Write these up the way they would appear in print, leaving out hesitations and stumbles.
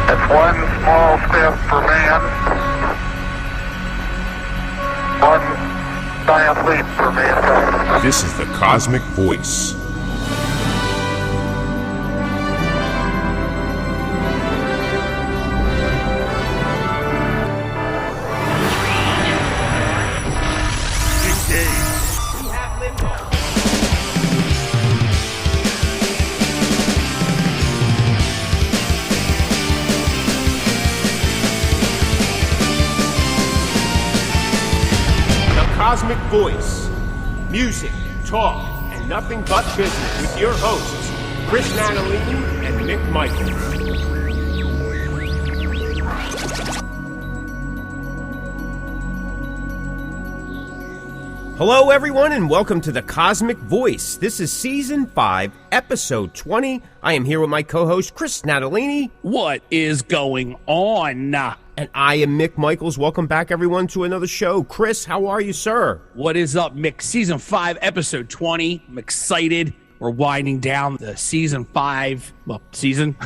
It's one small step for man, one giant leap for mankind. This is the Cosmick Voice. Cosmick Voice. Music, talk, and nothing but business with your hosts, Chris Natalini and Mick Michaels. Hello, everyone, and welcome to the Cosmick Voice. This is Season 5, Episode 20. I am here with my co-host, Chris Natalini. What is going on? And I am Mick Michaels. Welcome back, everyone, to another show. Chris, how are you, sir? What is up, Mick? Season 5, Episode 20. I'm excited. We're winding down the Season 5, season.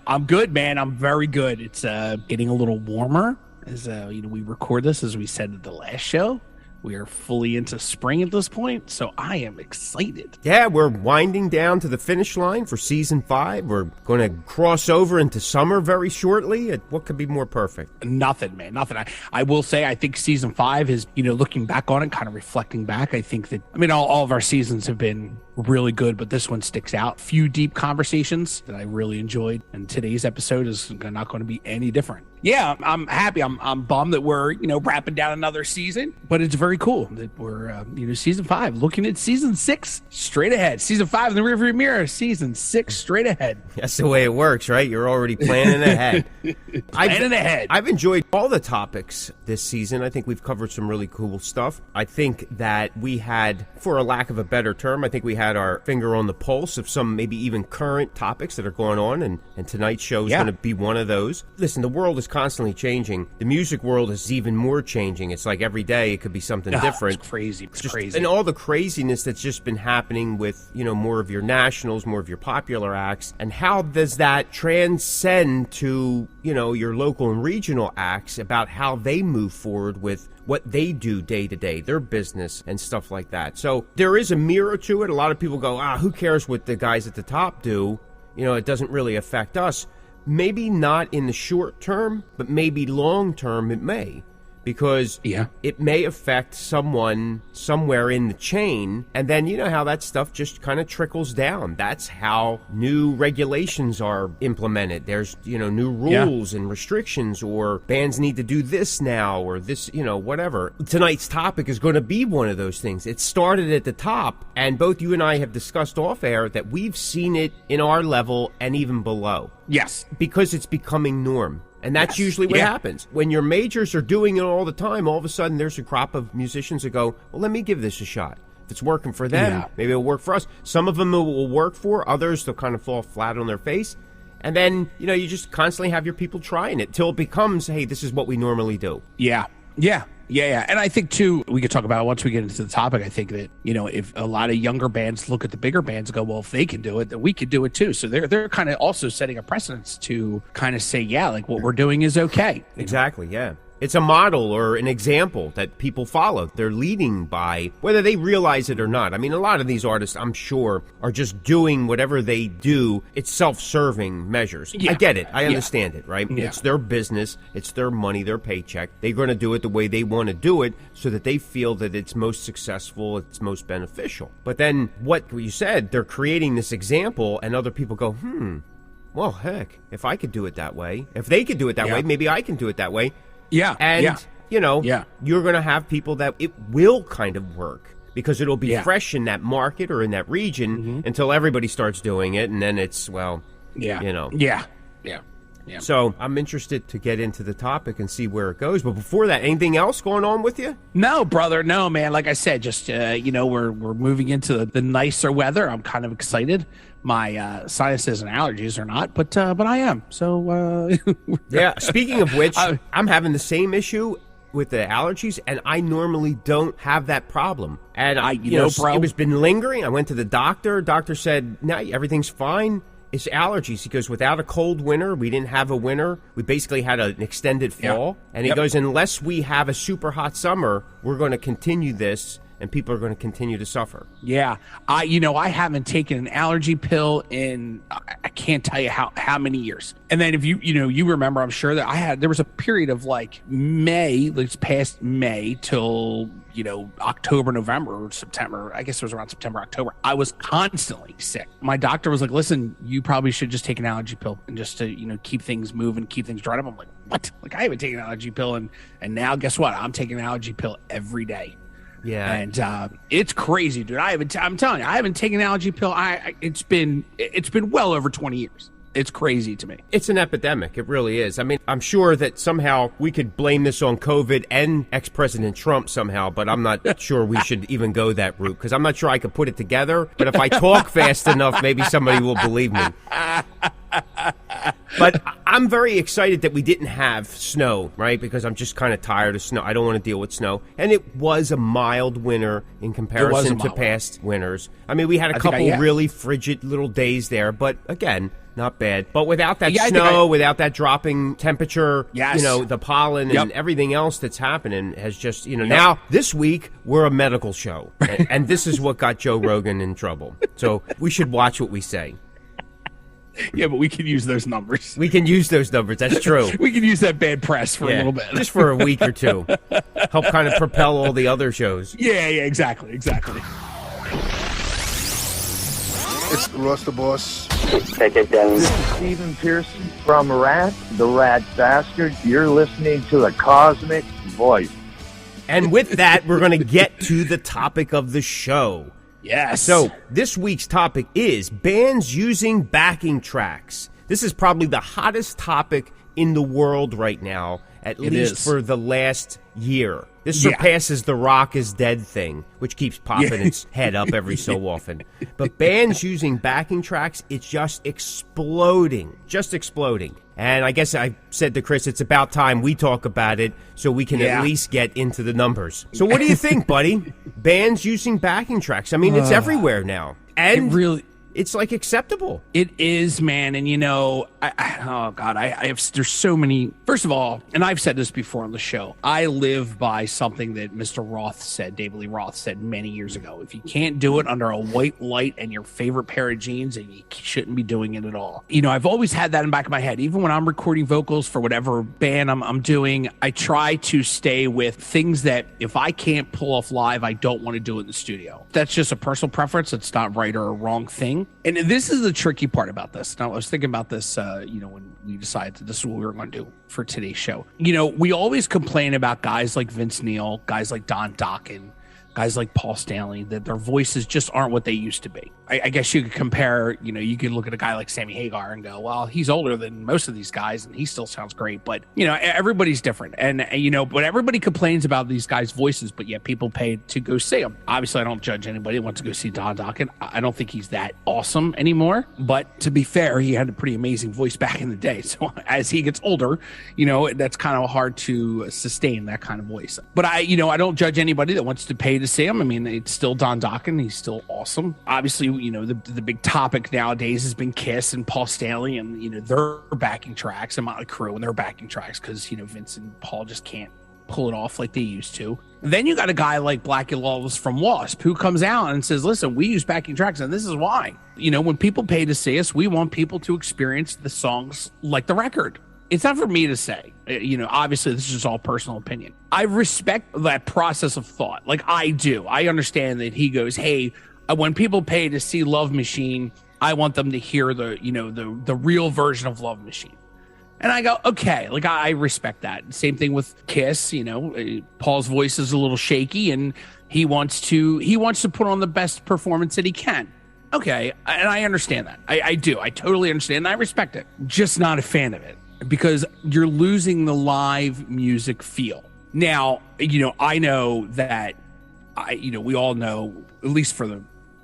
I'm good, man. I'm very good. It's getting a little warmer as we record this, as we said at the last show. We are fully into spring at this point, so I am excited. Yeah, we're winding down to the finish line for Season 5. We're going to cross over into summer very shortly. What could be more perfect? Nothing, man, nothing. I will say, I think Season 5 is, looking back on it, kind of reflecting back, I think that, all of our seasons have been really good, but this one sticks out. Few deep conversations that I really enjoyed, and today's episode is not going to be any different. Yeah, I'm happy. I'm bummed that we're, wrapping down another season, but it's very cool that we're, Season 5, looking at Season 6 straight ahead. Season 5 in the rearview mirror, Season 6 straight ahead. That's the way it works, right? You're already planning ahead. Ahead. I've enjoyed all the topics this season. I think we've covered some really cool stuff. I think that we had, for a lack of a better term, I think we had our finger on the pulse of some maybe even current topics that are going on, and tonight's show is going to be one of those. Listen, the world is constantly changing. The music world is even more changing. It's like every day it could be something different. It's crazy. It's crazy. And all the craziness that's just been happening with, more of your nationals, more of your popular acts, and how does that transcend to, your local and regional acts about how they move forward with what they do day to day, their business and stuff like that. So there is a mirror to it. A lot of people go, who cares what the guys at the top do? It doesn't really affect us. Maybe not in the short term, but maybe long term it may. Because it may affect someone somewhere in the chain, and then you know how that stuff just kind of trickles down. That's how new regulations are implemented. There's, new rules and restrictions, or bands need to do this now, or this, whatever. Tonight's topic is going to be one of those things. It started at the top, and both you and I have discussed off air that we've seen it in our level and even below. Yes. Because it's becoming norm. And that's usually what happens. When your majors are doing it all the time, all of a sudden there's a crop of musicians that go, well, let me give this a shot. If it's working for them, maybe it'll work for us. Some of them it will work for, others they'll kind of fall flat on their face. And then, you just constantly have your people trying it till it becomes, hey, this is what we normally do. Yeah. And I think, too, we could talk about, once we get into the topic, I think that, if a lot of younger bands look at the bigger bands and go, well, if they can do it, then we could do it, too. So they're kind of also setting a precedence to kind of say, what we're doing is okay. Exactly, yeah. It's a model or an example that people follow. They're leading by, whether they realize it or not. A lot of these artists, I'm sure, are just doing whatever they do. It's self-serving measures. I get it. I understand it, right? Yeah. It's their business. It's their money, their paycheck. They're going to do it the way they want to do it so that they feel that it's most successful, it's most beneficial. But then what you said, they're creating this example, and other people go, well, heck, if I could do it that way, if they could do it that way, maybe I can do it that way. Yeah. And, you're going to have people that it will kind of work because it'll be fresh in that market or in that region until everybody starts doing it. And then it's, Yeah. So I'm interested to get into the topic and see where it goes. But before that, anything else going on with you? No, brother. No, man. Like I said, just, we're moving into the nicer weather. I'm kind of excited. My sinuses and allergies are not, but I am. So, yeah. Speaking of which, I'm having the same issue with the allergies, and I normally don't have that problem. And bro, it was been lingering. I went to the doctor. Doctor said, "No, everything's fine." it's allergies. He goes, without a cold winter, we didn't have a winter. We basically had an extended fall. Yeah. And he goes, unless we have a super hot summer, we're going to continue this, and people are going to continue to suffer. Yeah. I haven't taken an allergy pill in, I can't tell you how many years. And then if you remember, I'm sure that there was a period of like past May till, October, November, or September. I guess it was around September, October. I was constantly sick. My doctor was like, listen, you probably should just take an allergy pill and just to, keep things moving, keep things dried up. I'm like, what? Like, I haven't taken an allergy pill. And now guess what? I'm taking an allergy pill every day. Yeah, and it's crazy, dude. I'm telling you, I haven't taken an allergy pill. It's been well over 20 years. It's crazy to me. It's an epidemic. It really is. I mean, I'm sure that somehow we could blame this on COVID and ex-President Trump somehow, but I'm not sure we should even go that route because I'm not sure I could put it together. But if I talk fast enough, maybe somebody will believe me. But I'm very excited that we didn't have snow, right? Because I'm just kind of tired of snow. I don't want to deal with snow. And it was a mild winter in comparison to past winters. I mean, we had a couple really frigid little days there, but again, not bad. But without that snow, without that dropping temperature, the pollen and everything else that's happening has just, now this week we're a medical show. And this is what got Joe Rogan in trouble. So we should watch what we say. Yeah, but we can use those numbers. We can use those numbers. That's true. We can use that bad press for a little bit. Just for a week or two. Help kind of propel all the other shows. Yeah, exactly. It's Ross the Boss. Take it down. This is Stephen Pearson from Rat, the Rat Bastard. You're listening to the Cosmick Voice. And with that, we're going to get to the topic of the show. Yes. So this week's topic is bands using backing tracks. This is probably the hottest topic in the world right now, at least for the last year. This surpasses the Rock is Dead thing, which keeps popping its head up every so often. But bands using backing tracks, it's just exploding. And I guess I said to Chris, it's about time we talk about it so we can at least get into the numbers. So what do you think, buddy? Bands using backing tracks. I mean, it's everywhere now. And it's like acceptable. It is, man. And there's so many. First of all, and I've said this before on the show, I live by something that Mr. Roth said, David Lee Roth said many years ago. If you can't do it under a white light and your favorite pair of jeans, then you shouldn't be doing it at all. I've always had that in the back of my head. Even when I'm recording vocals for whatever band I'm doing, I try to stay with things that if I can't pull off live, I don't want to do it in the studio. That's just a personal preference. It's not right or a wrong thing. And this is the tricky part about this. Now, I was thinking about this, when we decided that this is what we were going to do for today's show. We always complain about guys like Vince Neil, guys like Don Dokken, guys like Paul Stanley, that their voices just aren't what they used to be. I guess you could compare, you could look at a guy like Sammy Hagar and go, well, he's older than most of these guys and he still sounds great. But, everybody's different. And, but everybody complains about these guys' voices, but yet people pay to go see them. Obviously, I don't judge anybody who wants to go see Don Dokken. I don't think he's that awesome anymore. But to be fair, he had a pretty amazing voice back in the day. So as he gets older, that's kind of hard to sustain that kind of voice. But I don't judge anybody that wants to pay to see him. I mean, it's still Don Dokken. He's still awesome. Obviously, the big topic nowadays has been Kiss and Paul Stanley and, their backing tracks and Motley Crue and their backing tracks because, Vince and Paul just can't pull it off like they used to. Then you got a guy like Blackie Lawless from Wasp who comes out and says, listen, we use backing tracks and this is why. When people pay to see us, we want people to experience the songs like the record. It's not for me to say, obviously this is just all personal opinion. I respect that process of thought. Like I do. I understand that he goes, hey, when people pay to see Love Machine, I want them to hear the real version of Love Machine. And I go, okay, like I respect that. Same thing with Kiss, Paul's voice is a little shaky and he wants to put on the best performance that he can. Okay, and I understand that. I do. I totally understand and I respect it. Just not a fan of it because you're losing the live music feel. Now, I know that we all know, at least for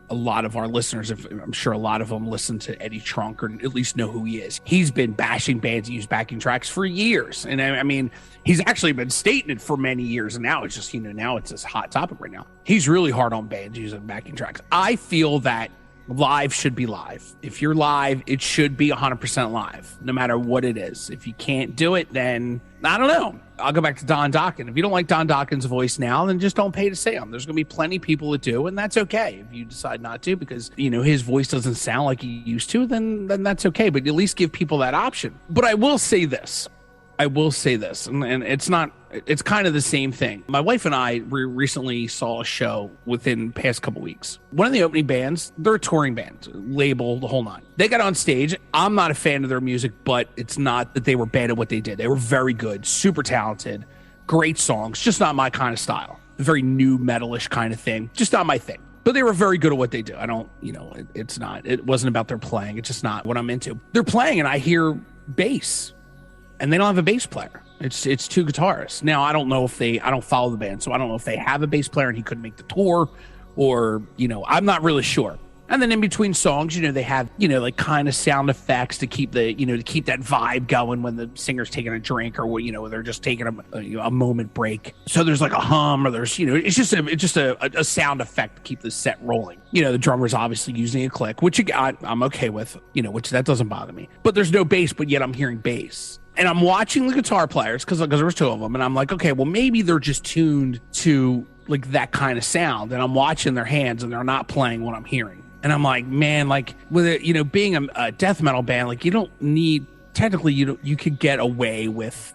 a lot of our listeners, I'm sure a lot of them listen to Eddie Trunk or at least know who he is. He's been bashing bands that use backing tracks for years. And I mean, he's actually been stating it for many years. And now it's just, now it's this hot topic right now. He's really hard on bands using backing tracks. I feel that Live should be live. If you're live, it should be 100% live, no matter what it is. If you can't do it, then I don't know. I'll go back to Don Dokken. If you don't like Don Dokken's voice now, then just don't pay to see him. There's going to be plenty of people that do, and that's okay. If you decide not to because, his voice doesn't sound like he used to, then that's okay. But at least give people that option. But I will say this, and it's kind of the same thing. My wife and I recently saw a show within the past couple weeks. One of the opening bands, they're a touring band, label, the whole nine. They got on stage. I'm not a fan of their music, but it's not that they were bad at what they did. They were very good, super talented, great songs, just not my kind of style. Very new metalish kind of thing, just not my thing. But they were very good at what they do. I don't, it wasn't about their playing. It's just not what I'm into. They're playing and I hear bass. And they don't have a bass player. It's two guitarists. Now, I don't follow the band, so I don't know if they have a bass player and he couldn't make the tour or, I'm not really sure. And then in between songs, they have, like kind of sound effects to keep to keep that vibe going when the singer's taking a drink or, they're just taking a moment break. So there's like a hum or there's, it's just a sound effect to keep the set rolling. The drummer's obviously using a click, which I'm okay with, which that doesn't bother me. But there's no bass, but yet I'm hearing bass. And I'm watching the guitar players because there was two of them. And I'm like, okay, well, maybe they're just tuned to like that kind of sound. And I'm watching their hands and they're not playing what I'm hearing. And I'm like, man, like with it, being a death metal band, like you don't need, technically, you could get away with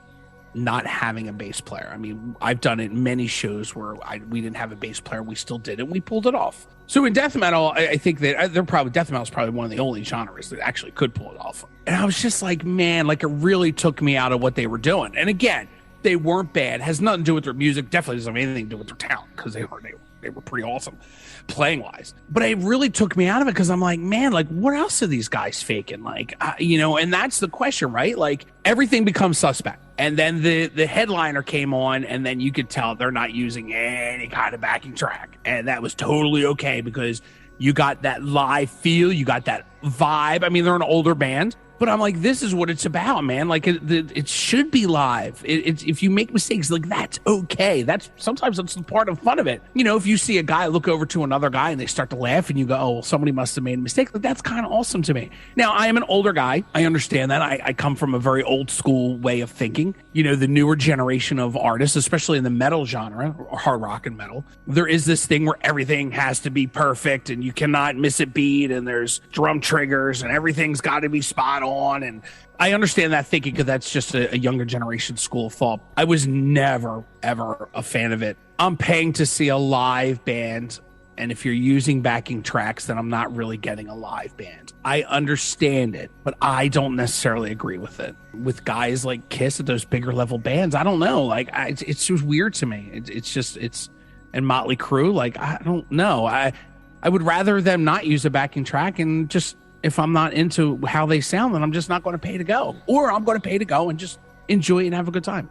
not having a bass player. I mean, I've done it in many shows where we didn't have a bass player. We still did it. We pulled it off. So in death metal, I think that death metal is probably one of the only genres that actually could pull it off. And I was just like, man, like it really took me out of what they were doing. And again, they weren't bad. It has nothing to do with their music. Definitely doesn't have anything to do with their talent because they were pretty awesome playing wise. But it really took me out of it because I'm like, man, like what else are these guys faking? Like, and that's the question, right? Like everything becomes suspect. And then the headliner came on and then you could tell they're not using any kind of backing track. And that was totally okay because you got that live feel, you got that vibe. I mean, they're an older band. But I'm like, this is what it's about, man. Like it should be live. If you make mistakes, like that's okay. Sometimes that's the part of fun of it. If you see a guy look over to another guy and they start to laugh and you go, oh, well, somebody must have made a mistake. Like that's kind of awesome to me. Now, I am an older guy. I understand that. I come from a very old school way of thinking. The newer generation of artists, especially in the metal genre, or hard rock and metal, there is this thing where everything has to be perfect and you cannot miss a beat and there's drum triggers and everything's got to be spot on. And I understand that thinking because that's just a younger generation school of thought. I was never, ever a fan of it. I'm paying to see a live band. And if you're using backing tracks, then I'm not really getting a live band. I understand it, but I don't necessarily agree with it. With guys like Kiss at those bigger level bands, I don't know. Like, it's just weird to me. And Motley Crue, like, I don't know. I would rather them not use a backing track and just, if I'm not into how they sound, then I'm just not going to pay to go. Or I'm going to pay to go and just enjoy it and have a good time.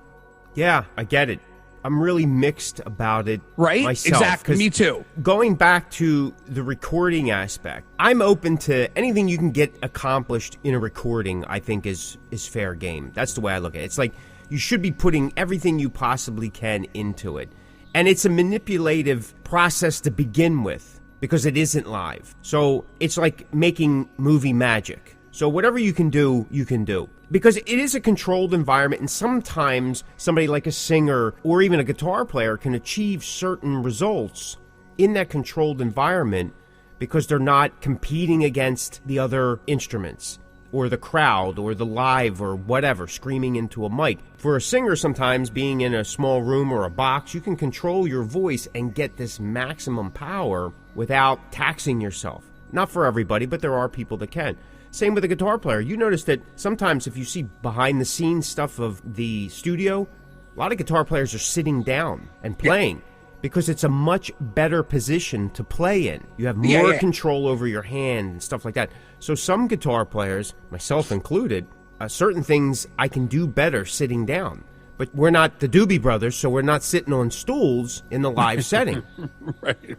Yeah, I get it. I'm really mixed about it right? myself. Exactly, me too. Going back to the recording aspect, I'm open to anything you can get accomplished in a recording, I think is fair game. That's the way I look at it. It's like you should be putting everything you possibly can into it. And it's a manipulative process to begin with, because it isn't live. So it's like making movie magic. So whatever you can do, you can do. Because it is a controlled environment, and sometimes somebody like a singer or even a guitar player can achieve certain results in that controlled environment because they're not competing against the other instruments or the crowd or the live or whatever, screaming into a mic. For a singer, sometimes being in a small room or a box, you can control your voice and get this maximum power without taxing yourself. Not for everybody, but there are people that can. Same with a guitar player. You notice that sometimes if you see behind the scenes stuff of the studio, a lot of guitar players are sitting down and playing because it's a much better position to play in. You have more control over your hand and stuff like that. So some guitar players, myself included, certain things I can do better sitting down. But we're not the Doobie Brothers, so we're not sitting on stools in the live setting.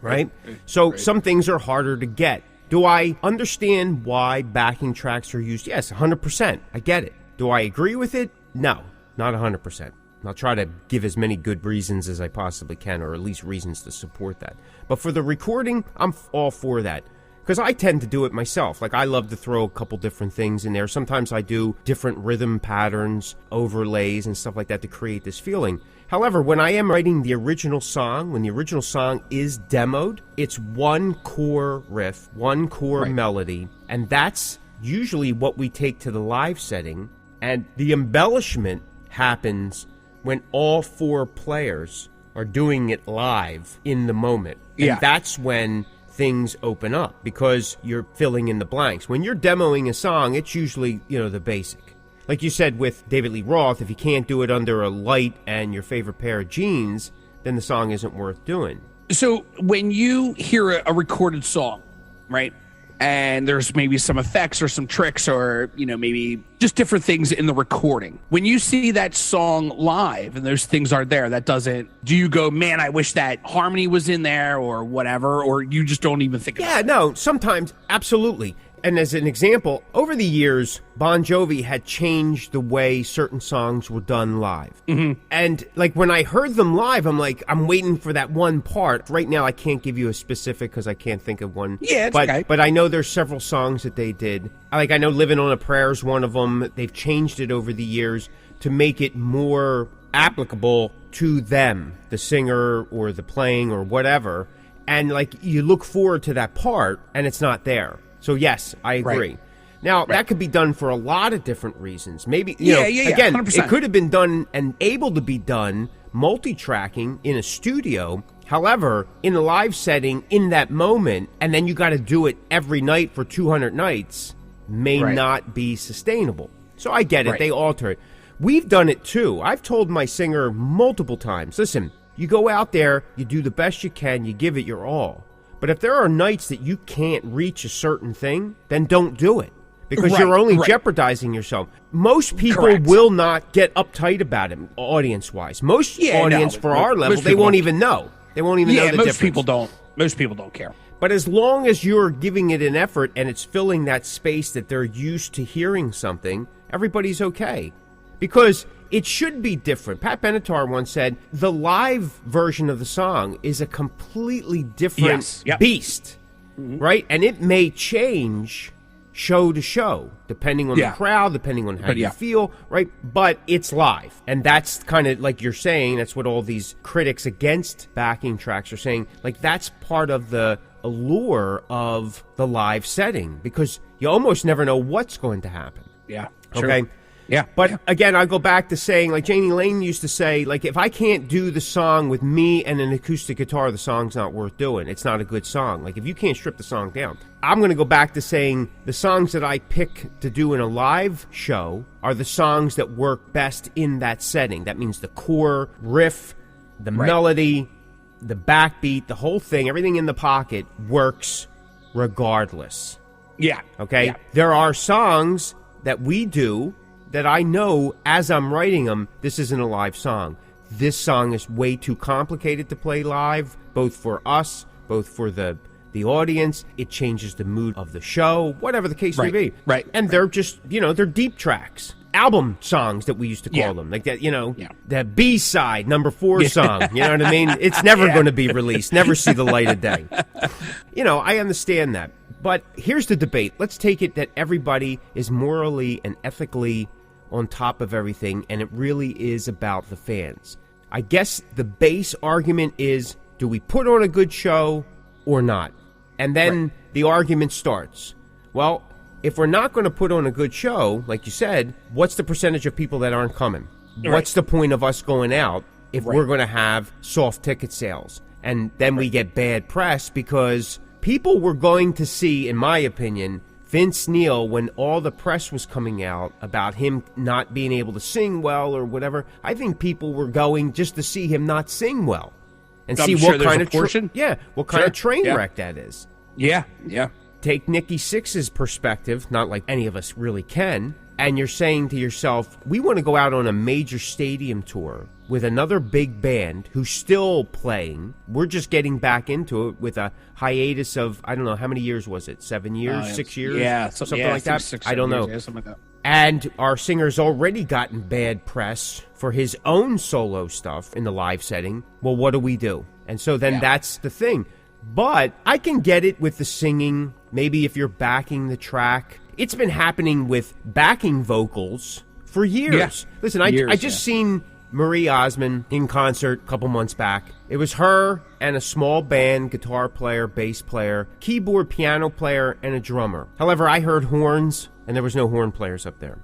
Right? So some things are harder to get. Do I understand why backing tracks are used? Yes, 100%. I get it. Do I agree with it? No, not 100%. I'll try to give as many good reasons as I possibly can, or at least reasons to support that. But for the recording, I'm all for that. Because I tend to do it myself. Like, I love to throw a couple different things in there. Sometimes I do different rhythm patterns, overlays, and stuff like that to create this feeling. However, when I am writing the original song, when the original song is demoed, it's one core riff, one core melody, and that's usually what we take to the live setting. And the embellishment happens when all 4 players are doing it live in the moment. And that's when things open up, because you're filling in the blanks. When you're demoing a song, it's usually, the basic. Like you said with David Lee Roth, if you can't do it under a light and your favorite pair of jeans, then the song isn't worth doing. So when you hear a recorded song, right, and there's maybe some effects or some tricks or, maybe just different things in the recording, when you see that song live and those things are there, do you go, man, I wish that harmony was in there or whatever, or you just don't even think about it? Yeah, no, sometimes, absolutely. And as an example, over the years, Bon Jovi had changed the way certain songs were done live. Mm-hmm. And like when I heard them live, I'm like, I'm waiting for that one part. Right now, I can't give you a specific because I can't think of one. Yeah, it's okay. But I know there's several songs that they did. Like I know Living on a Prayer is one of them. They've changed it over the years to make it more applicable to them, the singer or the playing or whatever. And like you look forward to that part and it's not there. So, yes, I agree. Right. Now, that could be done for a lot of different reasons. Maybe, again, 100%. It could have been done and able to be done multi-tracking in a studio. However, in a live setting, in that moment, and then you got to do it every night for 200 nights, may not be sustainable. So I get it. They alter it. We've done it, too. I've told my singer multiple times, listen, you go out there, you do the best you can, you give it your all. But if there are nights that you can't reach a certain thing, then don't do it. Because you're only jeopardizing yourself. Most people will not get uptight about it, audience-wise. Most audience for our level, they won't even know. They won't even know the difference. Most people don't care. But as long as you're giving it an effort and it's filling that space that they're used to hearing something, everybody's okay. Because it should be different. Pat Benatar once said, the live version of the song is a completely different beast, right? And it may change show to show, depending on the crowd, depending on how you feel, right? But it's live. And that's kind of like you're saying, that's what all these critics against backing tracks are saying. Like, that's part of the allure of the live setting, because you almost never know what's going to happen. Yeah. Okay? Sure. Yeah. But again, I go back to saying, like Janie Lane used to say, like, if I can't do the song with me and an acoustic guitar, the song's not worth doing. It's not a good song. Like, if you can't strip the song down. I'm going to go back to saying the songs that I pick to do in a live show are the songs that work best in that setting. That means the core riff, the melody, the backbeat, the whole thing, everything in the pocket works regardless. Yeah. Okay? Yeah. There are songs that we do that I know as I'm writing them, this isn't a live song. This song is way too complicated to play live, both for us, both for the audience. It changes the mood of the show, whatever the case may be. Right. And they're just, they're deep tracks. Album songs that we used to call them. Like that, the B-side, number 4 song. You know what I mean? It's never going to be released, never see the light of day. I understand that. But here's the debate. Let's take it that everybody is morally and ethically on top of everything, and it really is about the fans. I guess the base argument is, do we put on a good show or not? And then the argument starts. Well, if we're not going to put on a good show, like you said, what's the percentage of people that aren't coming? What's the point of us going out if we're going to have soft ticket sales? And then we get bad press because people were going to see, in my opinion, Vince Neil, when all the press was coming out about him not being able to sing well or whatever, I think people were going just to see him not sing well and see what kind of train wreck that is. Yeah. Take Nikki Sixx's perspective, not like any of us really can, and you're saying to yourself, we want to go out on a major stadium tour with another big band who's still playing. We're just getting back into it with a hiatus of, I don't know, how many years was it? 7 years? 6 years? Yeah, something like that? 6, I don't know. Yeah, something like that. And our singer's already gotten bad press for his own solo stuff in the live setting. Well, what do we do? And so then that's the thing. But I can get it with the singing, maybe if you're backing the track. It's been happening with backing vocals for years. Yeah. Listen, Years, I just seen Marie Osmond in concert a couple months back. It was her and a small band, guitar player, bass player, keyboard, piano player, and a drummer. However, I heard horns, and there was no horn players up there.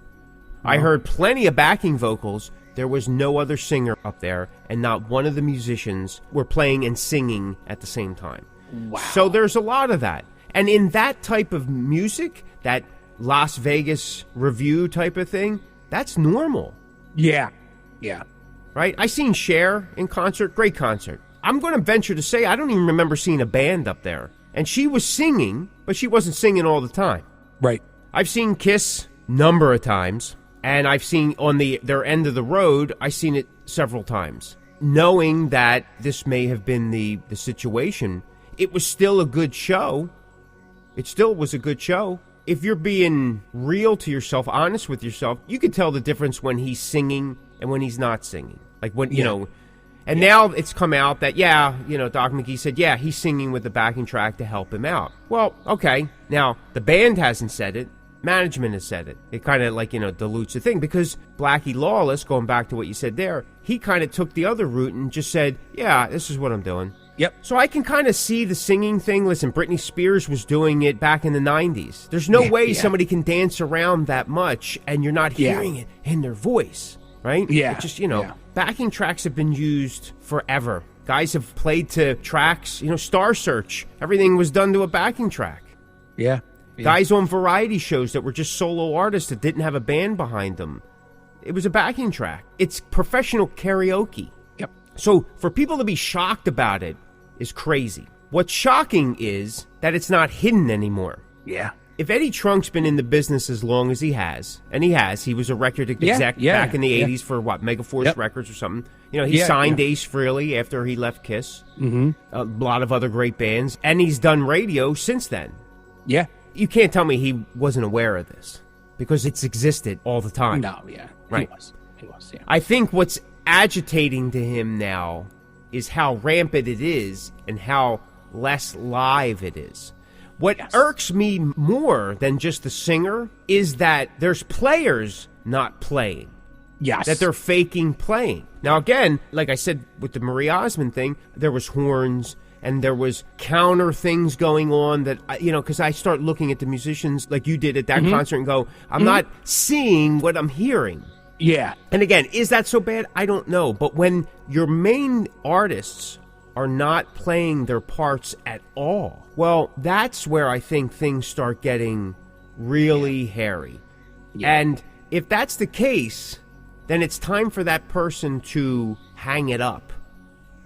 I heard plenty of backing vocals. There was no other singer up there, and not one of the musicians were playing and singing at the same time. Wow. So there's a lot of that. And in that type of music, that Las Vegas review type of thing, that's normal. Yeah. Yeah. Right? I seen Cher in concert, great concert. I'm going to venture to say I don't even remember seeing a band up there. And she was singing, but she wasn't singing all the time. Right. I've seen Kiss number of times, and I've seen on their end of the road, I've seen it several times. Knowing that this may have been the situation, it was still a good show. It still was a good show. If you're being real to yourself, honest with yourself, you can tell the difference when he's singing and when he's not singing. Like when, you know, and now it's come out that, Doc McGee said, he's singing with the backing track to help him out. Well, okay. Now, the band hasn't said it. Management has said it. It kind of dilutes the thing because Blackie Lawless, going back to what you said there, he kind of took the other route and just said, this is what I'm doing. Yep. So I can kind of see the singing thing. Listen, Britney Spears was doing it back in the 90s. There's no way somebody can dance around that much and you're not hearing it in their voice, right? Yeah. It just, backing tracks have been used forever. Guys have played to tracks, Star Search. Everything was done to a backing track. Yeah. Guys on variety shows that were just solo artists that didn't have a band behind them. It was a backing track. It's professional karaoke. Yep. So for people to be shocked about it is crazy. What's shocking is that it's not hidden anymore. Yeah. If Eddie Trunk's been in the business as long as he has, and he was a record exec back in the 80s for Megaforce Records or something. He signed Ace Frehley after he left Kiss. Mm-hmm. A lot of other great bands. And he's done radio since then. Yeah. You can't tell me he wasn't aware of this because it's existed all the time. No, yeah. Right. He was, yeah. I think what's agitating to him now is how rampant it is and how less live it is. What irks me more than just the singer is that there's players not playing. Yes. That they're faking playing. Now, again, like I said with the Marie Osmond thing, there was horns and there was counter things going on that, because I start looking at the musicians like you did at that concert and go, I'm not seeing what I'm hearing. Yeah. And again, is that so bad? I don't know. But when your main artists are not playing their parts at all, well, that's where I think things start getting really hairy. Yeah. And if that's the case, then it's time for that person to hang it up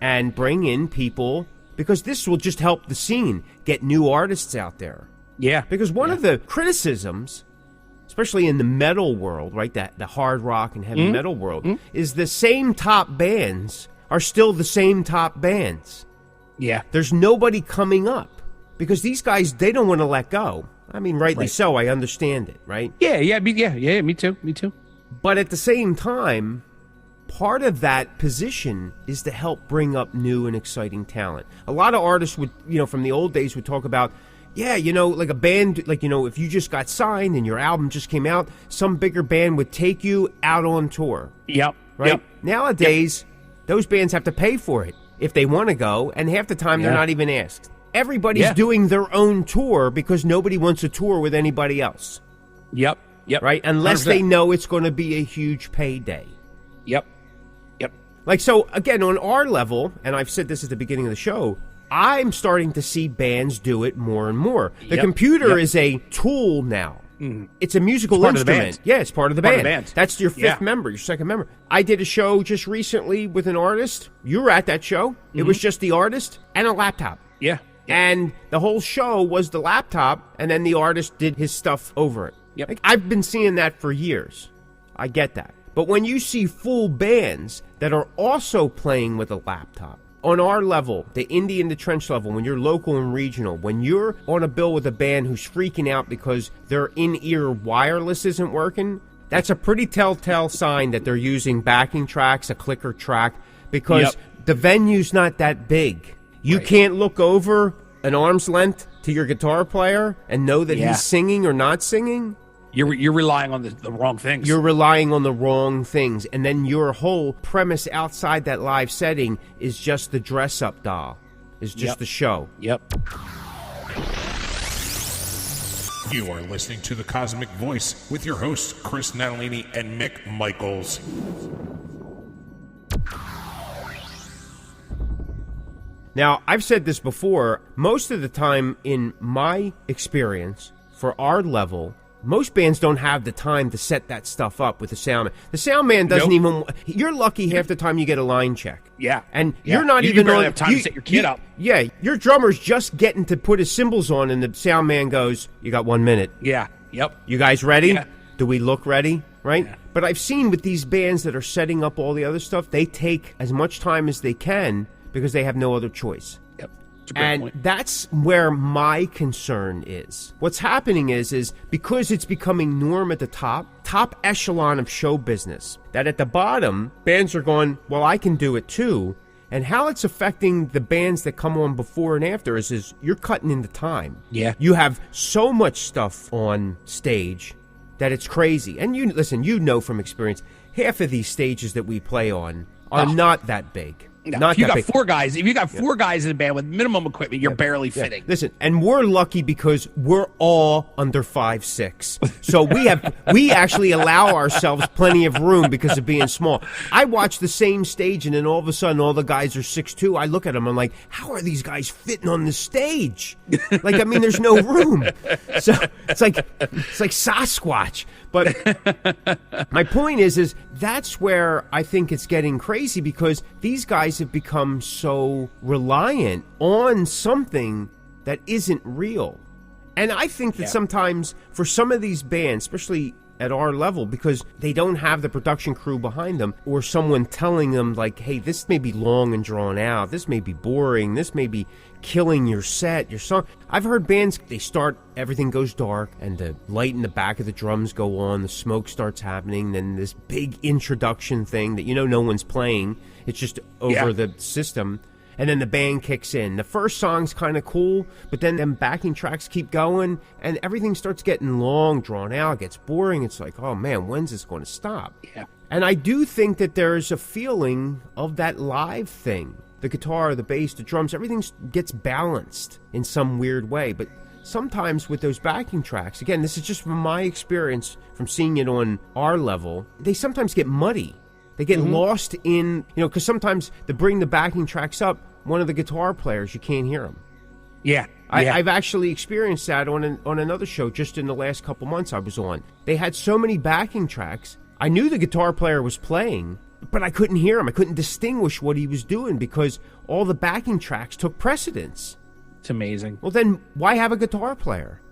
and bring in people, because this will just help the scene, get new artists out there. Yeah. Because one of the criticisms, especially in the metal world, right, the hard rock and heavy metal world, is the same top bands are still the same top bands. Yeah. There's nobody coming up because these guys, they don't want to let go. I mean, rightly so. I understand it, right? Yeah, me too. But at the same time, part of that position is to help bring up new and exciting talent. A lot of artists would, from the old days would talk about, like a band, like, if you just got signed and your album just came out, some bigger band would take you out on tour. Yep. Right? Yep. Nowadays, those bands have to pay for it if they want to go, and half the time they're not even asked. Everybody's doing their own tour because nobody wants to tour with anybody else. Yep. Right? Unless 100%. they know it's going to be a huge payday. Yep. Like, so, again, on our level, and I've said this at the beginning of the show, I'm starting to see bands do it more and more. The computer is a tool now. It's a musical instrument. Yeah, it's part of the band. That's your fifth member, your second member. I did a show just recently with an artist. You were at that show. It was just the artist and a laptop. Yeah. And the whole show was the laptop, and then the artist did his stuff over it. Yep. Like, I've been seeing that for years. I get that. But when you see full bands that are also playing with a laptop, on our level, the indie and the trench level, when you're local and regional, when you're on a bill with a band who's freaking out because their in-ear wireless isn't working, that's a pretty telltale sign that they're using backing tracks, a clicker track, because the venue's not that big. You can't look over an arm's length to your guitar player and know that he's singing or not singing, you're relying on the wrong things. You're relying on the wrong things. And then your whole premise outside that live setting is just the dress-up doll. Is just the show. Yep. You are listening to The Cosmick Voice with your hosts, Chris Natalini and Mick Michaels. Now, I've said this before, most of the time in my experience, for our level, most bands don't have the time to set that stuff up with the sound man. The sound man doesn't even... You're lucky half the time you get a line check. Yeah. And you're not even... barely have time to set your kit up. Yeah, your drummer's just getting to put his cymbals on, and the sound man goes, you got 1 minute. Yeah. Yep. You guys ready? Yeah. Do we look ready? Right? Yeah. But I've seen with these bands that are setting up all the other stuff, they take as much time as they can because they have no other choice. Yep. And that's where my concern is. What's happening is because it's becoming norm at the top echelon of show business, that at the bottom, bands are going, well, I can do it too. And how it's affecting the bands that come on before and after is you're cutting into time. Yeah. You have so much stuff on stage that it's crazy. And you listen, you know from experience, half of these stages that we play on are not that big. No, if you got four guys in a band with minimum equipment, you're barely fitting. Listen, and we're lucky because we're all under 5'6", so we actually allow ourselves plenty of room because of being small. I watch the same stage, and then all of a sudden, all the guys are 6'2". I look at them, I'm like, how are these guys fitting on the stage? Like, I mean, there's no room. So it's like Sasquatch. But my point is that's where I think it's getting crazy because these guys have become so reliant on something that isn't real. And I think that sometimes for some of these bands, especially at our level, because they don't have the production crew behind them or someone telling them like, hey, this may be long and drawn out, this may be boring, this may be killing your set, your song. I've heard bands, they start, everything goes dark and the light in the back of the drums go on, the smoke starts happening, then this big introduction thing that no one's playing, it's just over the system. And then the band kicks in. The first song's kind of cool, but then them backing tracks keep going, and everything starts getting long, drawn out, gets boring. It's like, oh man, when's this going to stop? Yeah. And I do think that there's a feeling of that live thing. The guitar, the bass, the drums, everything gets balanced in some weird way. But sometimes with those backing tracks, again, this is just from my experience from seeing it on our level, they sometimes get muddy. They get lost in, because sometimes to bring the backing tracks up, one of the guitar players, you can't hear them. Yeah. I've actually experienced that on another show just in the last couple months I was on. They had so many backing tracks. I knew the guitar player was playing, but I couldn't hear him. I couldn't distinguish what he was doing because all the backing tracks took precedence. It's amazing. Well, then why have a guitar player?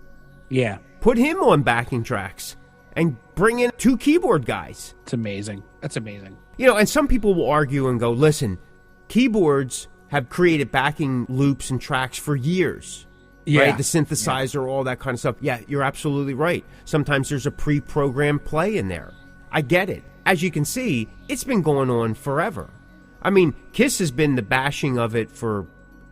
Yeah. Put him on backing tracks and bring in 2 keyboard guys. It's amazing. That's amazing. And some people will argue and go, listen, keyboards have created backing loops and tracks for years. Yeah. Right? The synthesizer, all that kind of stuff. Yeah, you're absolutely right. Sometimes there's a pre-programmed play in there. I get it. As you can see, it's been going on forever. I mean, Kiss has been the bashing of it for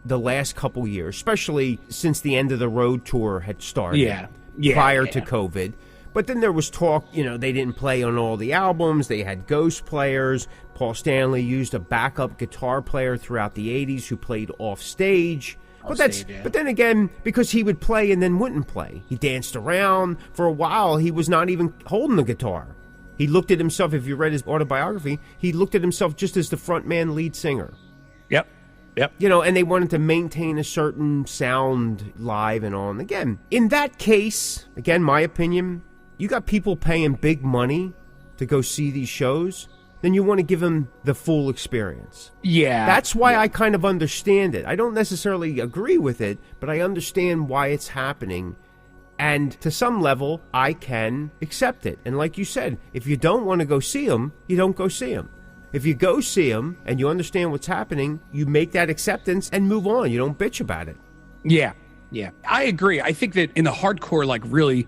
the last couple years, especially since the end of the road tour had started prior to COVID. But then there was talk, they didn't play on all the albums. They had ghost players. Paul Stanley used a backup guitar player throughout the 80s who played off stage. But then again, because he would play and then wouldn't play. He danced around. For a while, he was not even holding the guitar. He looked at himself, if you read his autobiography, he looked at himself just as the frontman lead singer. Yep. And they wanted to maintain a certain sound live and all. And again, in that case, again, my opinion, you got people paying big money to go see these shows, then you want to give them the full experience. Yeah. That's why I kind of understand it. I don't necessarily agree with it, but I understand why it's happening. And to some level, I can accept it. And like you said, if you don't want to go see them, you don't go see them. If you go see them and you understand what's happening, you make that acceptance and move on. You don't bitch about it. Yeah. I agree. I think that in the hardcore, really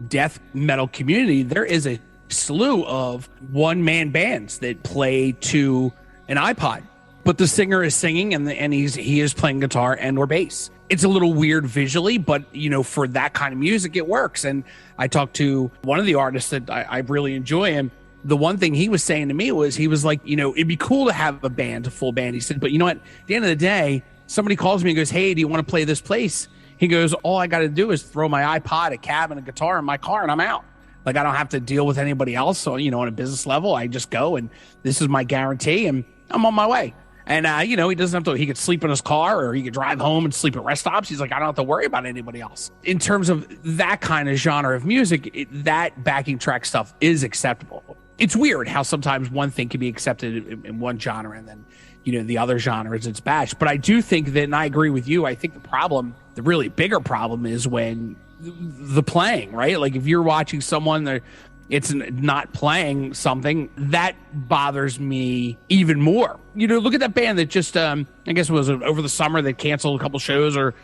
death metal community, there is a slew of one-man bands that play to an iPod, but the singer is singing and he is playing guitar and or bass. It's a little weird visually, but for that kind of music, it works. And I talked to one of the artists that I really enjoy, and the one thing he was saying to me was, he was like, it'd be cool to have a full band. He said, but you know what? At the end of the day, somebody calls me and goes, hey, do you want to play this place? He goes, all I got to do is throw my iPod, a cab, and a guitar in my car, and I'm out. Like, I don't have to deal with anybody else. So, on a business level, I just go, and this is my guarantee, and I'm on my way. And, he doesn't have to, he could sleep in his car, or he could drive home and sleep at rest stops. He's like, I don't have to worry about anybody else. In terms of that kind of genre of music, that backing track stuff is acceptable. It's weird how sometimes one thing can be accepted in one genre, and then, the other genres, it's bashed. But I do think that, and I agree with you, I think the really bigger problem is when the playing, right? Like, if you're watching someone that it's not playing something, that bothers me even more. Look at that band that just, I guess it was over the summer, they canceled a couple shows or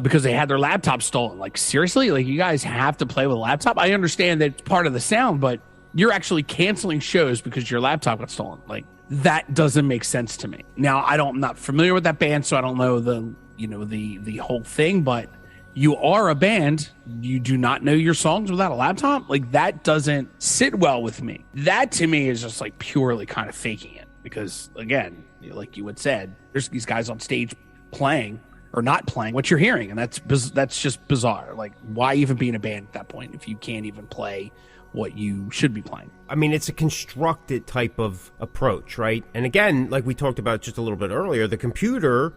because they had their laptop stolen. Like, seriously? Like, you guys have to play with a laptop? I understand that it's part of the sound, but you're actually canceling shows because your laptop got stolen. Like, that doesn't make sense to me. Now, I'm not familiar with that band, so I don't know the whole thing, but you are a band, you do not know your songs without a laptop? Like, that doesn't sit well with me. That, to me, is just like purely kind of faking it. Because, again, like you had said, there's these guys on stage playing or not playing what you're hearing, and that's just bizarre. Like, why even be in a band at that point if you can't even play what you should be playing? I mean, it's a constructed type of approach, right? And again, like we talked about just a little bit earlier, the computer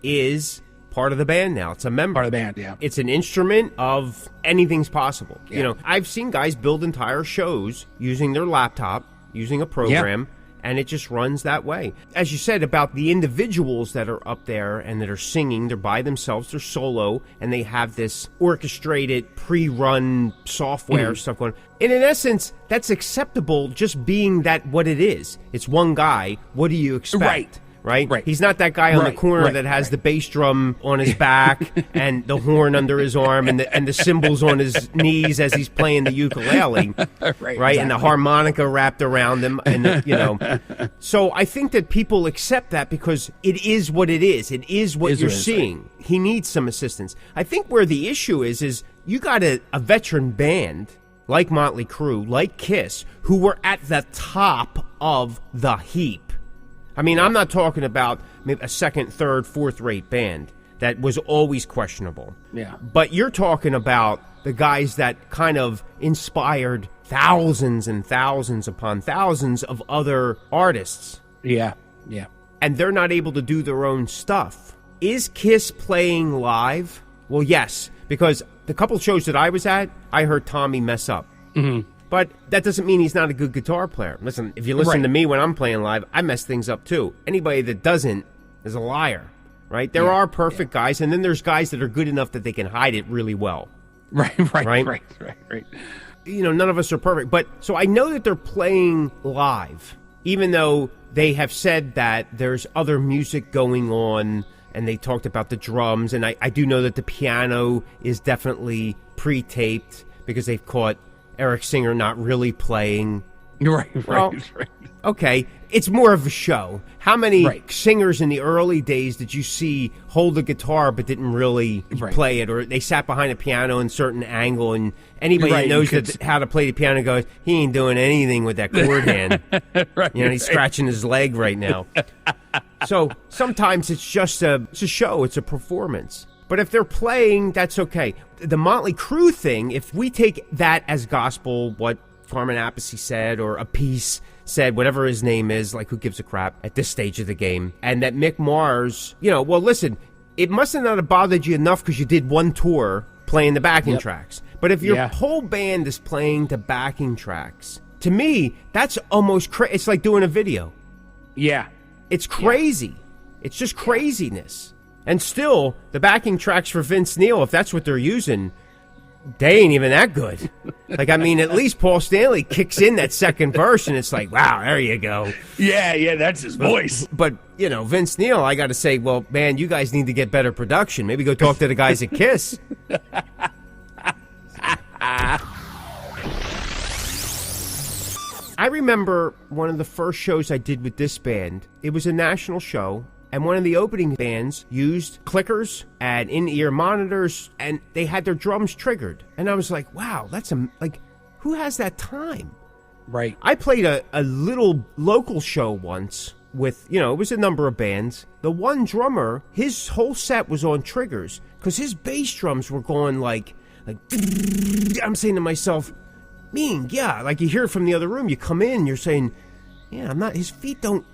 is part of the band now. It's a member. Part of the band, yeah. It's an instrument of anything's possible. Yeah. I've seen guys build entire shows using their laptop, using a program, and it just runs that way. As you said about the individuals that are up there and that are singing, they're by themselves, they're solo, and they have this orchestrated, pre-run software stuff going. And in essence, that's acceptable, just being that what it is. It's one guy. What do you expect? Right? He's not that guy on the corner that has the bass drum on his back and the horn under his arm and the cymbals on his knees as he's playing the ukulele, right? Exactly. And the harmonica wrapped around him, and So I think that people accept that because it is what it is. It is what you're seeing. Right. He needs some assistance. I think where the issue is you got a veteran band like Motley Crue, like Kiss, who were at the top of the heap. I mean, I'm not talking about maybe a second, third, fourth-rate band that was always questionable. Yeah. But you're talking about the guys that kind of inspired thousands and thousands upon thousands of other artists. Yeah. And they're not able to do their own stuff. Is Kiss playing live? Well, yes, because the couple shows that I was at, I heard Tommy mess up. Mm-hmm. But that doesn't mean he's not a good guitar player. Listen, if you listen to me when I'm playing live, I mess things up too. Anybody that doesn't is a liar, right? There are perfect guys, and then there's guys that are good enough that they can hide it really well. Right. None of us are perfect. But so I know that they're playing live, even though they have said that there's other music going on, and they talked about the drums, and I do know that the piano is definitely pre-taped because they've caught Eric Singer not really playing. Right. Okay, it's more of a show. How many singers in the early days did you see hold a guitar but didn't really play it, or they sat behind a piano in a certain angle, and anybody that knows how to play the piano goes, he ain't doing anything with that chord hand. He's scratching his leg right now. So sometimes it's just a show, it's a performance. But if they're playing, that's okay. The Motley Crue thing, if we take that as gospel, what Carmen Appice said, or Appice said, whatever his name is, like, who gives a crap at this stage of the game, and that Mick Mars, well, listen, it must have not bothered you enough because you did one tour playing the backing tracks. But if your whole band is playing the backing tracks, to me, that's almost it's like doing a video. Yeah. It's crazy. It's just craziness. And still, the backing tracks for Vince Neil, if that's what they're using, they ain't even that good. Like, I mean, at least Paul Stanley kicks in that second verse, and it's like, wow, there you go. Yeah, that's his voice. But, Vince Neil, I got to say, well, man, you guys need to get better production. Maybe go talk to the guys at Kiss. I remember one of the first shows I did with this band. It was a national show. and one of the opening bands used clickers and in-ear monitors, and they had their drums triggered. And I was like, wow, who has that time? Right. I played a little local show once with, it was a number of bands. The one drummer, his whole set was on triggers because his bass drums were going like I'm saying to myself, like you hear it from the other room. You come in, you're saying, yeah, I'm not, his feet don't,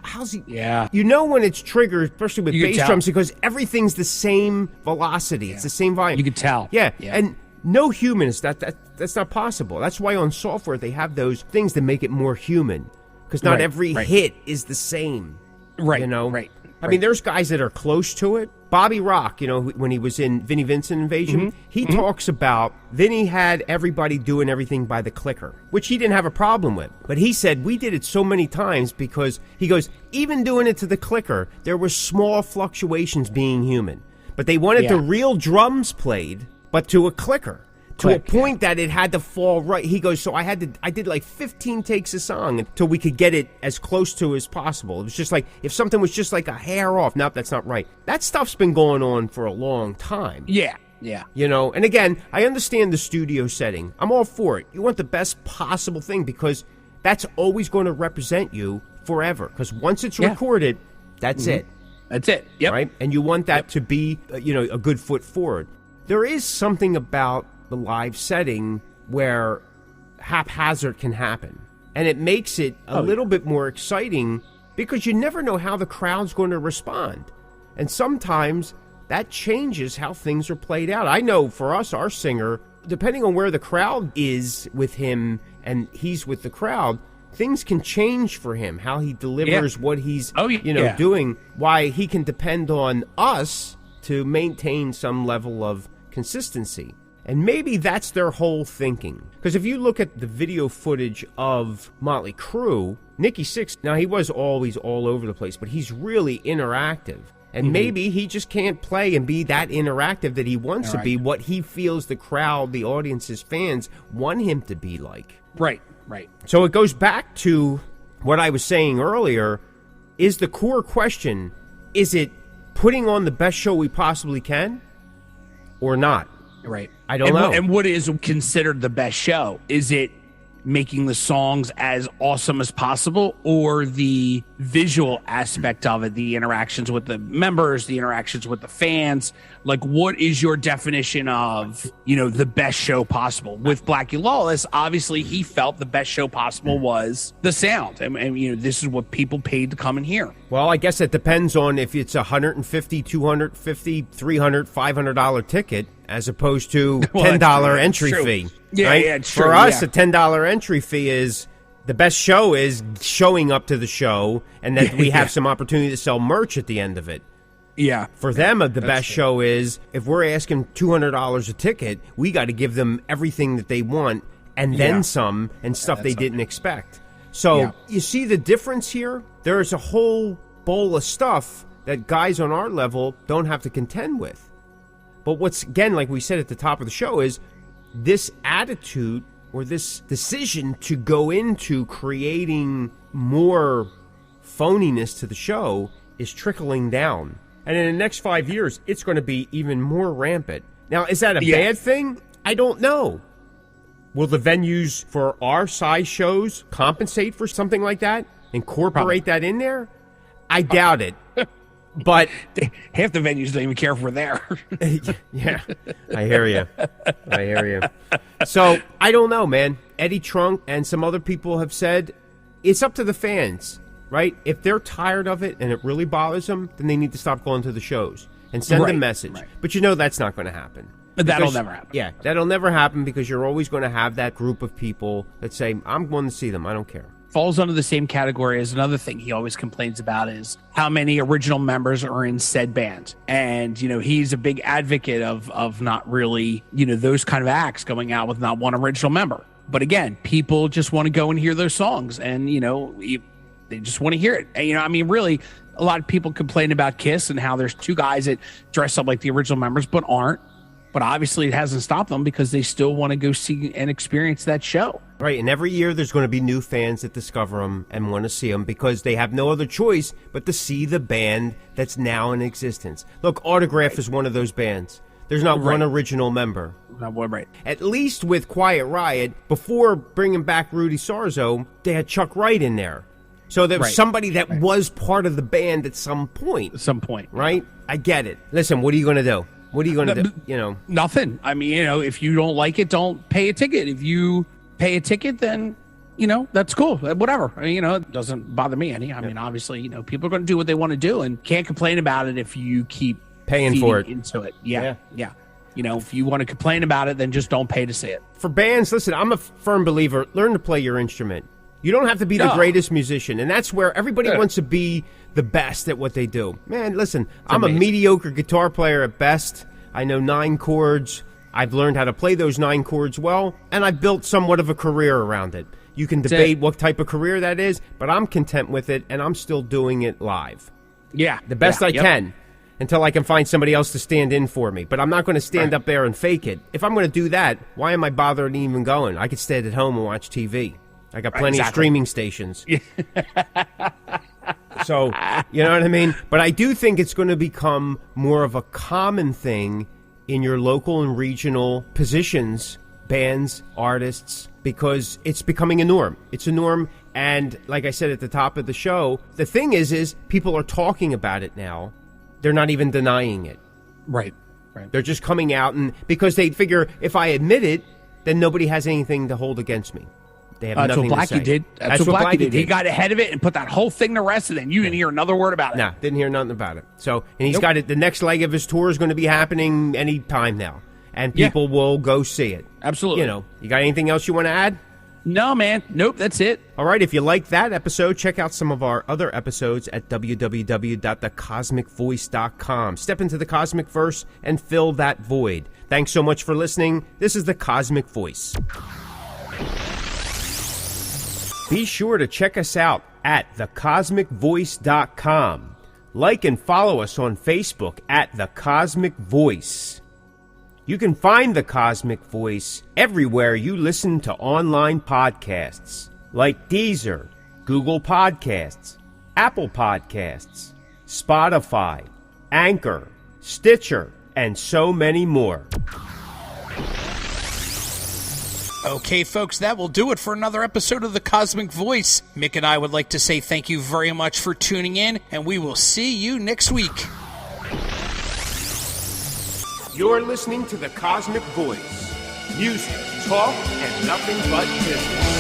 how's he? Yeah. When it's triggered, especially with bass tell. drums, because everything's the same velocity. Yeah. It's the same volume. You can tell. Yeah. And no human is that's not possible. That's why on software they have those things that make it more human, because not every hit is the same. Right. Right. I mean, there's guys that are close to it. Bobby Rock, when he was in Vinnie Vincent Invasion, he talks about Vinnie had everybody doing everything by the clicker, which he didn't have a problem with. But he said, we did it so many times because, he goes, even doing it to the clicker, there were small fluctuations being human. But they wanted the real drums played, but to a clicker. To a point that it had to fall right. He goes, so I did like 15 takes a song until we could get it as close to as possible. It was just like, if something was just like a hair off, nope, that's not right. That stuff's been going on for a long time. Yeah. And again, I understand the studio setting. I'm all for it. You want the best possible thing because that's always going to represent you forever. Because once it's recorded, that's it. That's it. Yep. Right? And you want that to be, a good foot forward. There is something about the live setting where haphazard can happen, and it makes it a little bit more exciting because you never know how the crowd's going to respond, and sometimes that changes how things are played out. I know for us, our singer, depending on where the crowd is with him and he's with the crowd, things can change for him, how he delivers what he's doing, why he can depend on us to maintain some level of consistency. And maybe that's their whole thinking. Because if you look at the video footage of Motley Crue, Nikki Sixx, now he was always all over the place, but he's really interactive. And maybe he just can't play and be that interactive that he wants to be, what he feels the crowd, the audience, his fans want him to be like. Right. So it goes back to what I was saying earlier, is the core question, is it putting on the best show we possibly can or not? Right. I don't know. And what is considered the best show? Is it making the songs as awesome as possible, or the visual aspect of it, the interactions with the members, the interactions with the fans? Like, what is your definition of, the best show possible? With Blackie Lawless, obviously he felt the best show possible was the sound. And this is what people paid to come and hear. Well, I guess it depends on if it's $150, $250, $300, $500 ticket as opposed to $10 entry fee. Yeah, right? it's true. For us, a $10 entry fee is the best show is showing up to the show, and that we have some opportunity to sell merch at the end of it. Yeah. For them, the best show is if we're asking $200 a ticket, we got to give them everything that they want and then some, and stuff they didn't expect. So you see the difference here? There's a whole bowl of stuff that guys on our level don't have to contend with. But what's, again, like we said at the top of the show, is this attitude or this decision to go into creating more phoniness to the show is trickling down. And in the next 5 years, it's going to be even more rampant. Now, is that a bad thing? I don't know. Will the venues for our size shows compensate for something like that? Incorporate that in there? I doubt it. But half the venues don't even care if we're there. Yeah, I hear you. So I don't know, man. Eddie Trunk and some other people have said it's up to the fans, right? If they're tired of it and it really bothers them, then they need to stop going to the shows and send a message. Right. But that's not going to happen. That'll never happen. Yeah, that'll never happen because you're always going to have that group of people that say, I'm going to see them. I don't care. Falls under the same category as another thing he always complains about is how many original members are in said band. And, he's a big advocate of not really, those kind of acts going out with not one original member. But again, people just want to go and hear those songs and, they just want to hear it. And, really, a lot of people complain about Kiss and how there's two guys that dress up like the original members but aren't. But obviously it hasn't stopped them because they still want to go see and experience that show. Right, and every year there's going to be new fans that discover them and want to see them because they have no other choice but to see the band that's now in existence. Look, Autograph is one of those bands. There's not one original member. Not one, right. At least with Quiet Riot, before bringing back Rudy Sarzo, they had Chuck Wright in there. So there was somebody that was part of the band at some point. Right? I get it. Listen, what are you going to do? What are you going to do? You know, nothing. I mean, if you don't like it, don't pay a ticket. If you pay a ticket, then, that's cool. Whatever. I mean, it doesn't bother me any. I mean, obviously, people are going to do what they want to do and can't complain about it if you keep paying for it into it. Yeah. If you want to complain about it, then just don't pay to see it. For bands, listen, I'm a firm believer. Learn to play your instrument. You don't have to be the greatest musician, and that's where everybody wants to be the best at what they do. Man, listen, I'm a mediocre guitar player at best. I know 9 chords. I've learned how to play those 9 chords well, and I've built somewhat of a career around it. You can debate what type of career that is, but I'm content with it, and I'm still doing it live. Yeah. The best I can, until I can find somebody else to stand in for me. But I'm not going to stand up there and fake it. If I'm going to do that, why am I bothering even going? I could stay at home and watch TV. I got plenty of streaming stations. So, you know what I mean? But I do think it's going to become more of a common thing in your local and regional positions, bands, artists, because it's becoming a norm. It's a norm. And like I said at the top of the show, the thing is people are talking about it now. They're not even denying it. Right. They're just coming out, and because they figure if I admit it, then nobody has anything to hold against me. They have That's nothing what Blackie to say. did. That's what Blackie did. He got ahead of it and put that whole thing to rest, and then you didn't hear another word about it. No, didn't hear nothing about it. So, and he's got it. The next leg of his tour is going to be happening any time now, and people will go see it. Absolutely. You got anything else you want to add? No, man. Nope, that's it. All right, if you like that episode, check out some of our other episodes at www.thecosmicvoice.com. Step into the Cosmic Verse and fill that void. Thanks so much for listening. This is the Cosmic Voice. Be sure to check us out at thecosmicvoice.com. Like and follow us on Facebook at The Cosmic Voice. You can find The Cosmic Voice everywhere you listen to online podcasts, like Deezer, Google Podcasts, Apple Podcasts, Spotify, Anchor, Stitcher, and so many more. Okay, folks, that will do it for another episode of The Cosmic Voice. Mick and I would like to say thank you very much for tuning in, and we will see you next week. You're listening to The Cosmic Voice. Music, talk, and nothing but business.